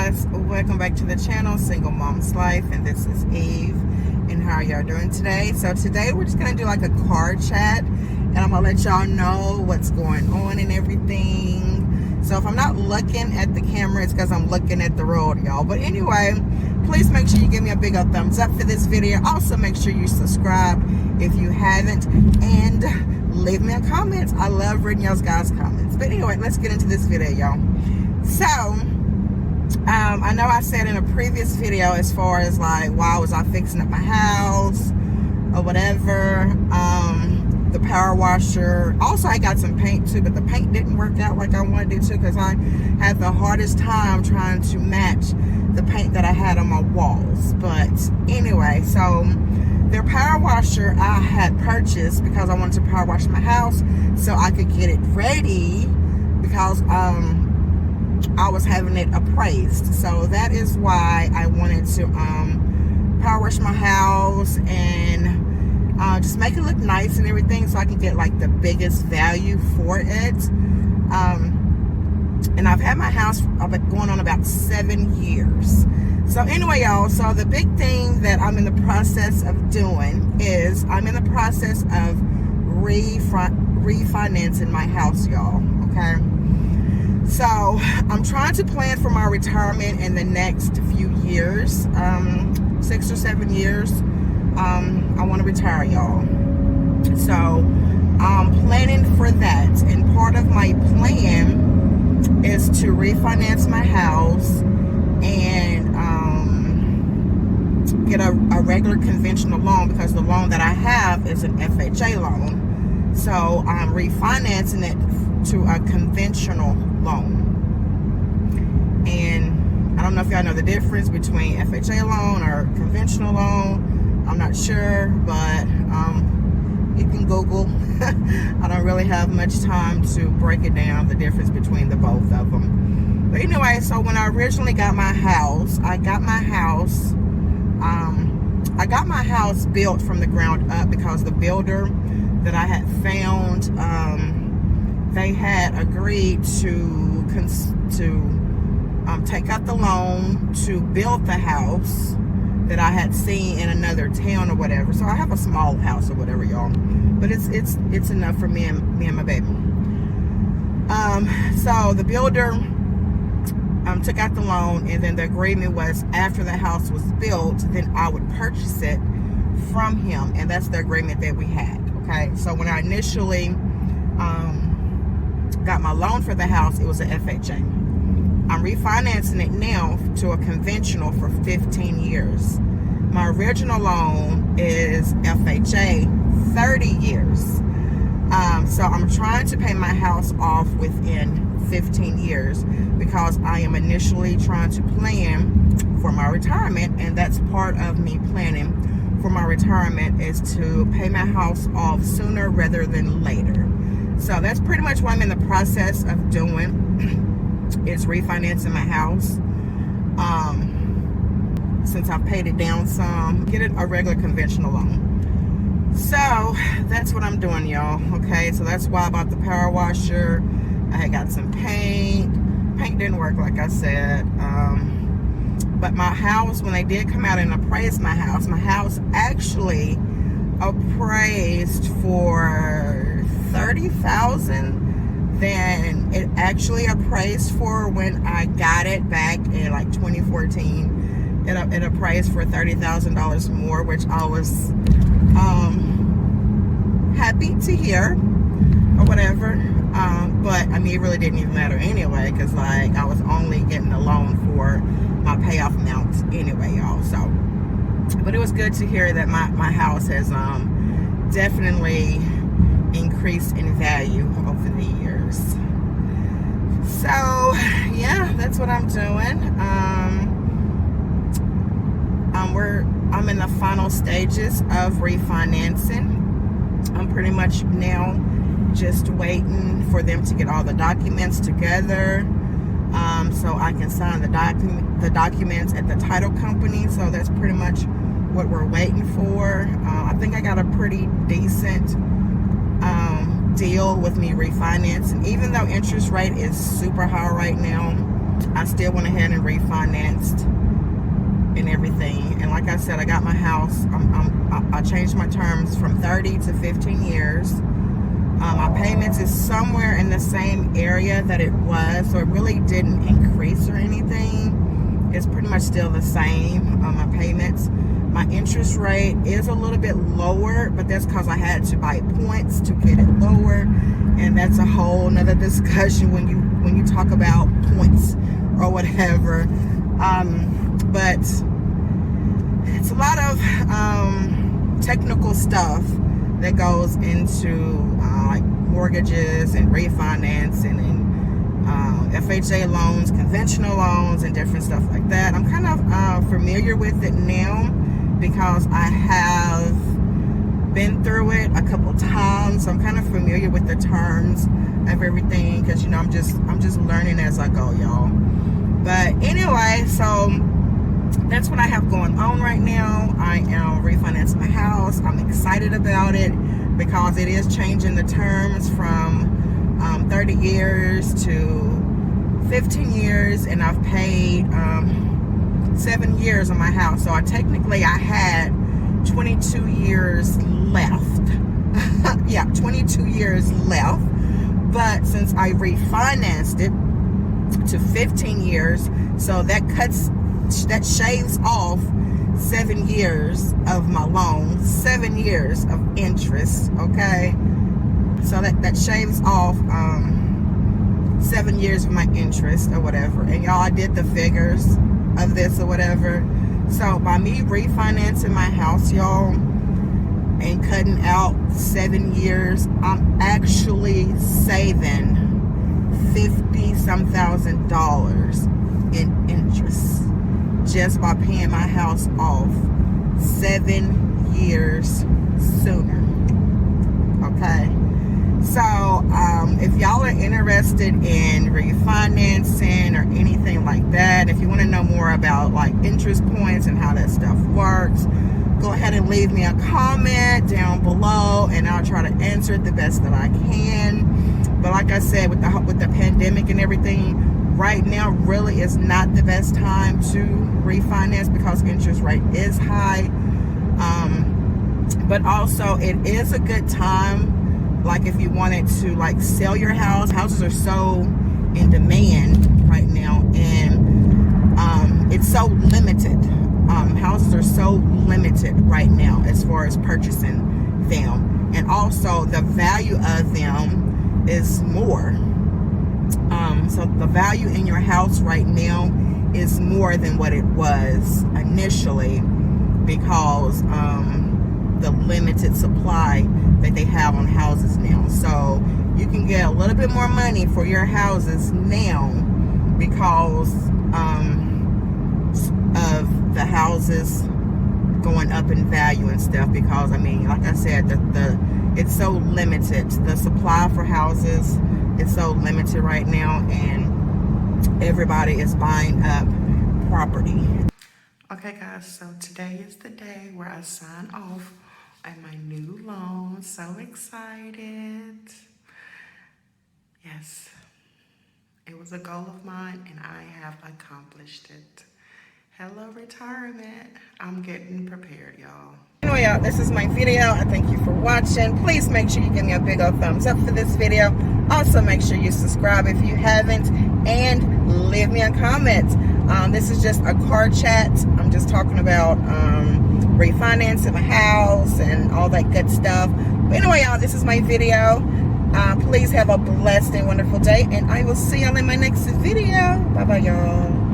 guys, welcome back to the channel, Single Mom's Life, and this is Eve. And how y'all doing today? So today we're just gonna do like a car chat, and I'm gonna let y'all know what's going on and everything. So if I'm not looking at the camera, it's because I'm looking at the road, y'all. But anyway, please make sure you give me a big old thumbs up for this video. Also make sure you subscribe if you haven't, and leave me a comment. I love reading y'all's guys' comments. But anyway, let's get into this video, y'all. So I know I said in a previous video, as far as like why was I fixing up my house or whatever, the power washer. Also, I got some paint too, but the paint didn't work out like I wanted it to, because I had the hardest time trying to match the paint that I had on my walls. But anyway, so their power washer I had purchased because I wanted to power wash my house so I could get it ready, because I was having it appraised. So that is why I wanted to power wash my house and just make it look nice and everything, so I can get like the biggest value for it. And I've had my house going on about 7 years. So anyway, y'all, so the big thing that I'm in the process of doing is I'm in the process of refinancing my house, y'all. Okay, so I'm trying to plan for my retirement in the next few years, 6 or 7 years. I want to retire, y'all. So I'm planning for that, and part of my plan is to refinance my house and get a regular conventional loan, because the loan that I have is an FHA loan. So I'm refinancing it to a conventional loan. And I don't know if y'all know the difference between FHA loan or conventional loan. I'm not sure, but you can Google. I don't really have much time to break it down, the difference between the both of them. But anyway, so when I originally got my house, I got my house built from the ground up, because the builder that I had found, they had agreed to take out the loan to build the house that I had seen in another town or whatever. So I have a small house or whatever, y'all, but it's enough for me and my baby. So the builder took out the loan, and then the agreement was after the house was built, then I would purchase it from him, and that's the agreement that we had. Okay, so when I initially got my loan for the house, it was an FHA. I'm refinancing it now to a conventional for 15 years. My original loan is FHA, 30 years. So I'm trying to pay my house off within 15 years, because I am initially trying to plan for my retirement, and that's part of me planning for my retirement, is to pay my house off sooner rather than later. So that's pretty much what I'm in the process of doing, is refinancing my house. Since I've paid it down some, get it a regular conventional loan. So that's what I'm doing, y'all. Okay, so that's why I bought the power washer. I had got some paint. Paint didn't work, like I said. But my house, when they did come out and appraise my house actually appraised for $30,000 than it actually appraised for when I got it back in like 2014. It appraised for $30,000 more, which I was happy to hear or whatever. But I mean, it really didn't even matter anyway, because like I was only getting a loan for my payoff amount anyway, y'all. So, but it was good to hear that my house has definitely increased in value over the years. So yeah, that's what I'm doing. I'm in the final stages of refinancing. I'm pretty much now just waiting for them to get all the documents together, so I can sign the documents at the title company. So that's pretty much what we're waiting for. I think I got a pretty decent deal with me refinancing, even though interest rate is super high right now. I still went ahead and refinanced and everything. And like I said, I got my house. I changed my terms from 30 to 15 years. My payments is somewhere in the same area that it was, so it really didn't increase or anything. It's pretty much still the same, my payments. My interest rate is a little bit lower, but that's because I had to buy points to get it lower, and that's a whole nother discussion when you talk about points or whatever. But it's a lot of technical stuff that goes into like mortgages and refinancing and FHA loans, conventional loans, and different stuff like that. I'm kind of familiar with it now because I have been through it a couple times. So I'm kind of familiar with the terms of everything because, you know, I'm just learning as I go, y'all. But anyway, so that's what I have going on right now. I am refinancing my house. I'm excited about it because it is changing the terms from 30 years to 15 years, and I've paid 7 years on my house. So I had 22 years left. Yeah, 22 years left. But since I refinanced it to 15 years, so that shaves off 7 years of my loan, 7 years of interest, okay? So that shaves off 7 years of my interest or whatever. And y'all, I did the figures of this or whatever. So by me refinancing my house, y'all, and cutting out 7 years, I'm actually saving $50-some thousand in interest just by paying my house off 7 years sooner. Okay, so if y'all are interested in refinancing or anything like that, if you want to know more about like interest points and how that stuff works, go ahead and leave me a comment down below and I'll try to answer it the best that I can. But like I said, with the pandemic and everything, right now really is not the best time to refinance because interest rate is high. But also it is a good time, like if you wanted to like sell your house. Houses are so in demand right now, and it's so limited. Houses are so limited right now as far as purchasing them, and also the value of them is more. So the value in your house right now is more than what it was initially because the limited supply that they have on houses now. So you can get a little bit more money for your houses now because of the houses going up in value and stuff. Because I mean, like I said, it's so limited. The supply for houses is so limited right now, and everybody is buying up property. Okay guys, so today is the day where I sign off on my new loan. So excited. Yes, it was a goal of mine and I have accomplished it. Hello retirement. I'm getting prepared, y'all. Anyway, y'all, this is my video. I thank you for watching. Please make sure you give me a big old thumbs up for this video. Also, make sure you subscribe if you haven't, and leave me a comment. This is just a car chat. I'm just talking about refinancing my house and all that good stuff. But anyway, y'all, this is my video. Please have a blessed and wonderful day, and I will see y'all in my next video. Bye bye, y'all.